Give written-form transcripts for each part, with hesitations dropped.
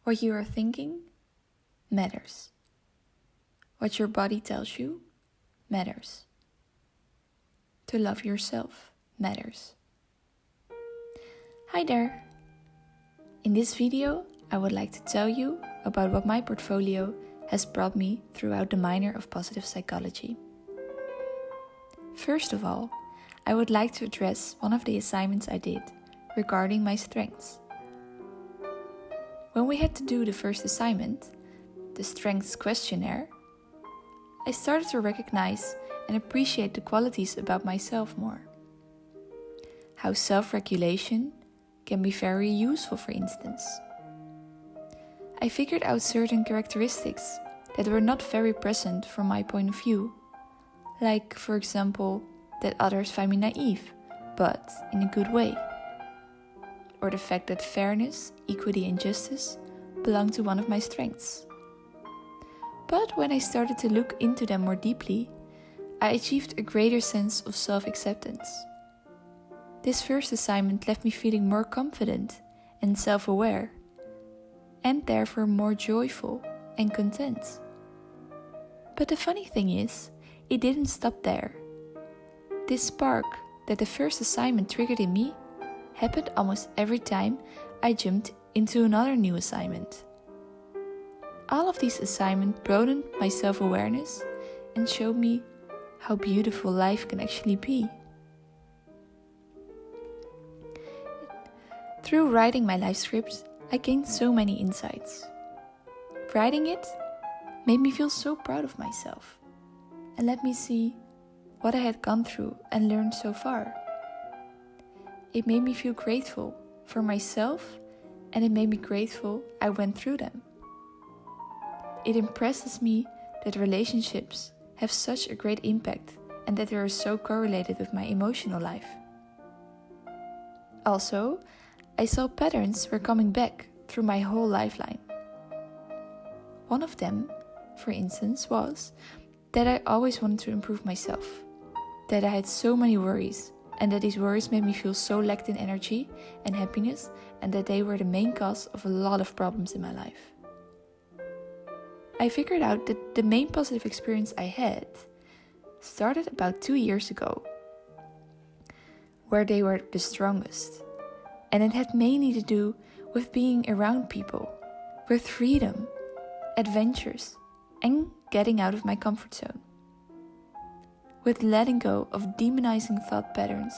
What you are thinking matters. What your body tells you matters. To love yourself matters. Hi there! In this video, I would like to tell you about what my portfolio has brought me throughout the minor of positive psychology. First of all, I would like to address one of the assignments I did regarding my strengths. When we had to do the first assignment, the strengths questionnaire, I started to recognize and appreciate the qualities about myself more. How self-regulation can be very useful, for instance. I figured out certain characteristics that were not very present from my point of view, like, for example, that others find me naive, but in a good way. Or the fact that fairness, equity and justice belong to one of my strengths. But when I started to look into them more deeply, I achieved a greater sense of self-acceptance. This first assignment left me feeling more confident and self-aware, and therefore more joyful and content. But the funny thing is, it didn't stop there. This spark that the first assignment triggered in me happened almost every time I jumped into another new assignment. All of these assignments broadened my self-awareness and showed me how beautiful life can actually be. Through writing my life script, I gained so many insights. Writing it made me feel so proud of myself and let me see what I had gone through and learned so far. It made me feel grateful for myself, and it made me grateful I went through them. It impresses me that relationships have such a great impact and that they are so correlated with my emotional life. Also, I saw patterns were coming back through my whole lifeline. One of them, for instance, was that I always wanted to improve myself, that I had so many worries, and that these worries made me feel so lacked in energy and happiness, and that they were the main cause of a lot of problems in my life. I figured out that the main positive experience I had started about 2 years ago, where they were the strongest, and it had mainly to do with being around people, with freedom, adventures, and getting out of my comfort zone. With letting go of demonizing thought patterns,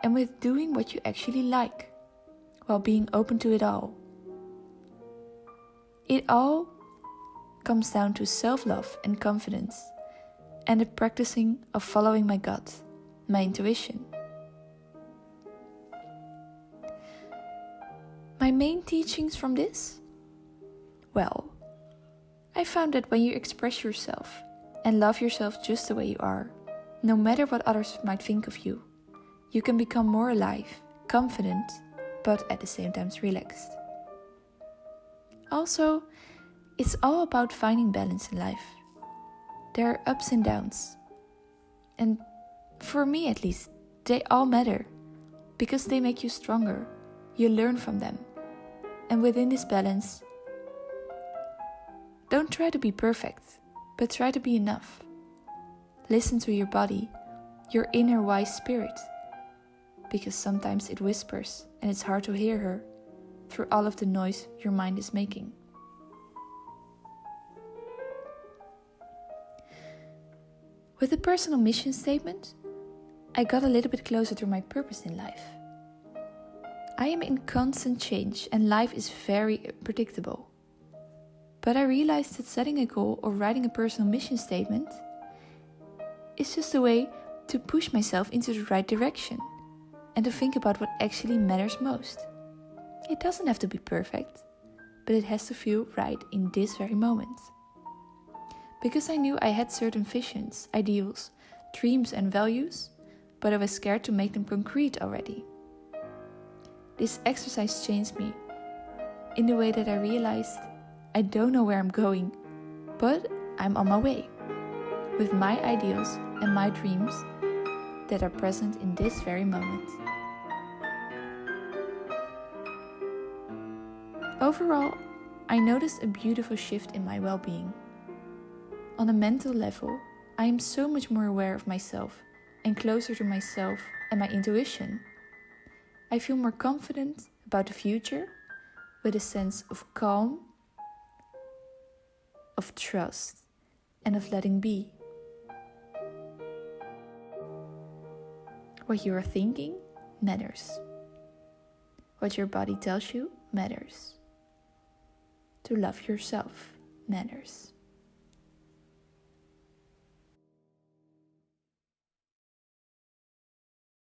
and with doing what you actually like, while being open to it all. It all comes down to self-love and confidence, and the practicing of following my gut, my intuition. My main teachings from this? Well, I found that when you express yourself and love yourself just the way you are, no matter what others might think of you, you can become more alive, confident, but at the same time relaxed. Also, it's all about finding balance in life. There are ups and downs. And for me at least, they all matter, because they make you stronger. You learn from them. And within this balance, don't try to be perfect, but try to be enough. Listen to your body, your inner wise spirit, because sometimes it whispers and it's hard to hear her through all of the noise your mind is making. With the personal mission statement, I got a little bit closer to my purpose in life. I am in constant change and life is very unpredictable. But I realized that setting a goal or writing a personal mission statement is just a way to push myself into the right direction and to think about what actually matters most. It doesn't have to be perfect, but it has to feel right in this very moment. Because I knew I had certain visions, ideals, dreams and values, but I was scared to make them concrete already. This exercise changed me in the way that I realized I don't know where I'm going, but I'm on my way, with my ideals and my dreams that are present in this very moment. Overall, I noticed a beautiful shift in my well-being. On a mental level, I am so much more aware of myself and closer to myself and my intuition. I feel more confident about the future with a sense of calm, of trust, and of letting be. What you are thinking matters. What your body tells you matters. To love yourself matters.